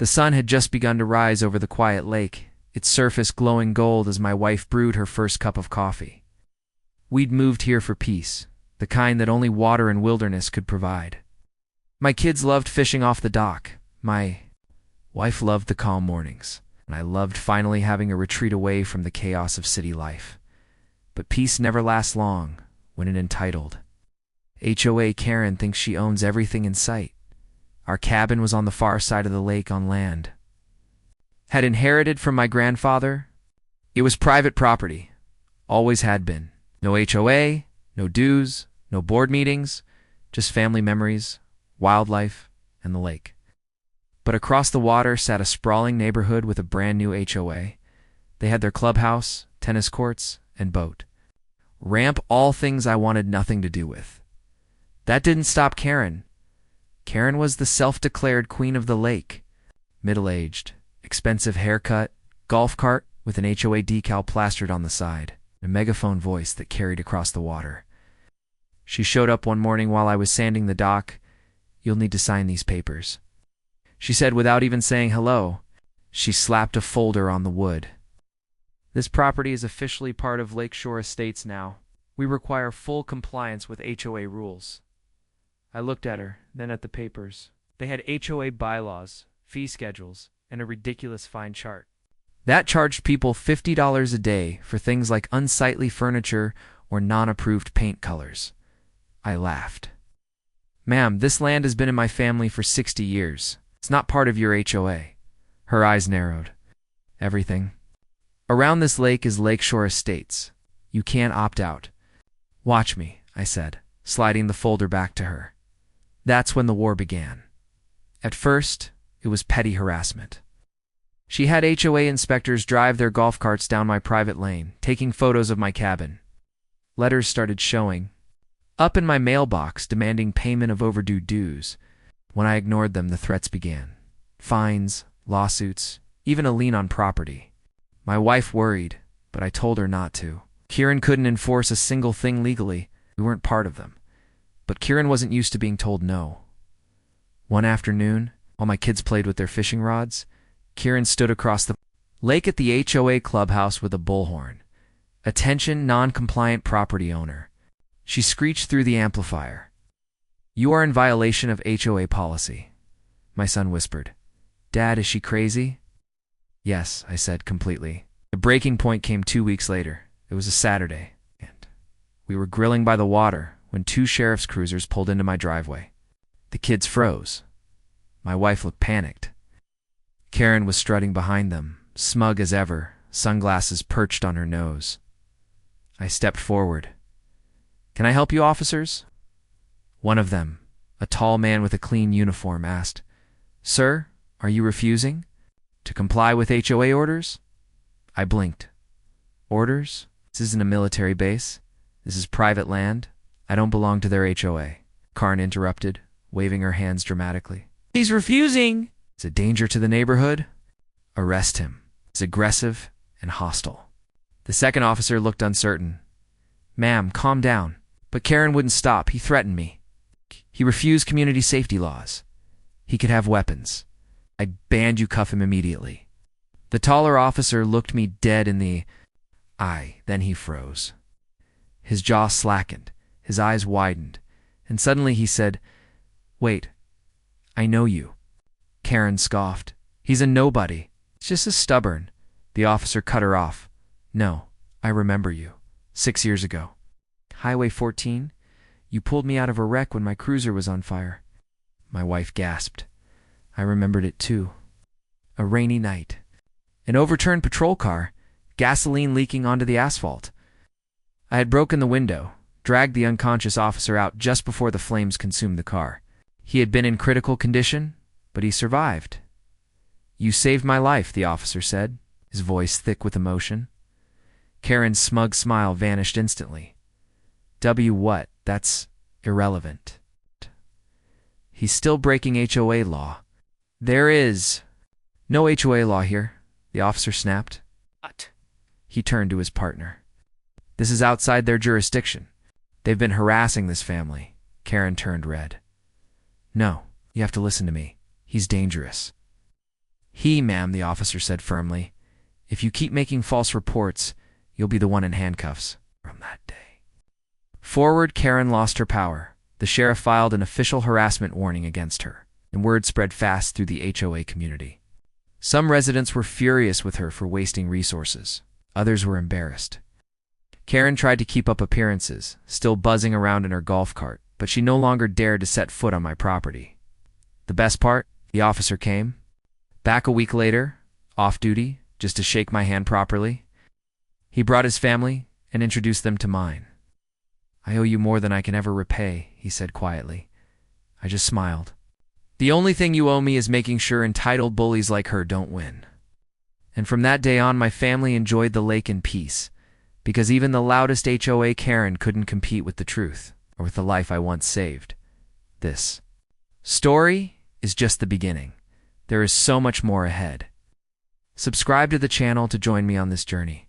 The sun had just begun to rise over the quiet lake, its surface glowing gold as my wife brewed her first cup of coffee. We'd moved here for peace, the kind that only water and wilderness could provide. My kids loved fishing off the dock. My wife loved the calm mornings, and I loved finally having a retreat away from the chaos of city life. But peace never lasts long when an entitled HOA Karen thinks she owns everything in sight. Our cabin was on the far side of the lake on land had inherited from my grandfather. It was private property, always had been. No HOA, no dues, no board meetings, just family memories, wildlife, and the lake. But across the water sat a sprawling neighborhood with a brand new HOA. They had their clubhouse, tennis courts, and boat ramp, all things I wanted nothing to do with. That didn't stop Karen. Karen was the self-declared queen of the lake. Middle-aged, expensive haircut, golf cart with an HOA decal plastered on the side, a megaphone voice that carried across the water. She showed up one morning while I was sanding the dock. "You'll need to sign these papers," she said without even saying hello. She slapped a folder on the wood. "This property is officially part of Lakeshore Estates now. We require full compliance with HOA rules." I looked at her, then at the papers. They had HOA bylaws, fee schedules, and a ridiculous fine chart. That charged people $50 a day for things like unsightly furniture or non-approved paint colors. I laughed. "Ma'am, this land has been in my family for 60 years. It's not part of your HOA. Her eyes narrowed. "Everything around this lake is Lakeshore Estates. You can't opt out." "Watch me," I said, sliding the folder back to her. That's when the war began. At first, it was petty harassment. She had HOA inspectors drive their golf carts down my private lane, taking photos of my cabin. Letters started showing up in my mailbox demanding payment of overdue dues. When I ignored them, the threats began. Fines, lawsuits, even a lien on property. My wife worried, but I told her not to. Kieran couldn't enforce a single thing legally. We weren't part of them. But Kieran wasn't used to being told no. One afternoon, while my kids played with their fishing rods, Kieran stood across the lake at the HOA clubhouse with a bullhorn. "Attention, non-compliant property owner." She screeched through the amplifier. "You are in violation of HOA policy." My son whispered, "Dad, is she crazy?" "Yes," I said completely. The breaking point came 2 weeks later. It was a Saturday, and we were grilling by the water when 2 sheriff's cruisers pulled into my driveway. The kids froze. My wife looked panicked. Karen was strutting behind them, smug as ever, sunglasses perched on her nose. I stepped forward. "Can I help you, officers?" One of them, a tall man with a clean uniform, asked, "Sir, are you refusing to comply with HOA orders?" I blinked. "Orders? This isn't a military base. This is private land. I don't belong to their HOA." Karen interrupted, waving her hands dramatically. "He's refusing. It's a danger to the neighborhood. Arrest him. He's aggressive and hostile." The second officer looked uncertain. "Ma'am, calm down." But Karen wouldn't stop. "He threatened me. He refused community safety laws. He could have weapons. I banned you cuff him immediately." The taller officer looked me dead in the eye. Then he froze. His jaw slackened, his eyes widened, and suddenly he said, "Wait, I know you." Karen scoffed. "He's a nobody. It's just as stubborn." The officer cut her off. "No, I remember you. 6 years ago. Highway 14? You pulled me out of a wreck when my cruiser was on fire." My wife gasped. I remembered it too. A rainy night. An overturned patrol car, gasoline leaking onto the asphalt. I had broken the window, dragged the unconscious officer out just before the flames consumed the car. He had been in critical condition, but he survived. "You saved my life," the officer said, his voice thick with emotion. Karen's smug smile vanished instantly. What? That's irrelevant." "He's still breaking HOA law." "There is no HOA law here," the officer snapped. "What?" He turned to his partner. "This is outside their jurisdiction. They've been harassing this family." Karen turned red. "No, you have to listen to me. He's dangerous." Ma'am, the officer said firmly. If you keep making false reports, you'll be the one in handcuffs. From that day forward, Karen lost her power. The sheriff filed an official harassment warning against her, and word spread fast through the HOA community. Some residents were furious with her for wasting resources. Others were embarrassed. Karen tried to keep up appearances, still buzzing around in her golf cart, but she no longer dared to set foot on my property. The best part? The officer came back a week later, off duty, just to shake my hand properly. He brought his family and introduced them to mine. I owe you more than I can ever repay, he said quietly. I just smiled. The only thing you owe me is making sure entitled bullies like her don't win. And from that day on, my family enjoyed the lake in peace, because even the loudest HOA Karen couldn't compete with the truth, or with the life I once saved. This story is just the beginning. There is so much more ahead. Subscribe to the channel to join me on this journey.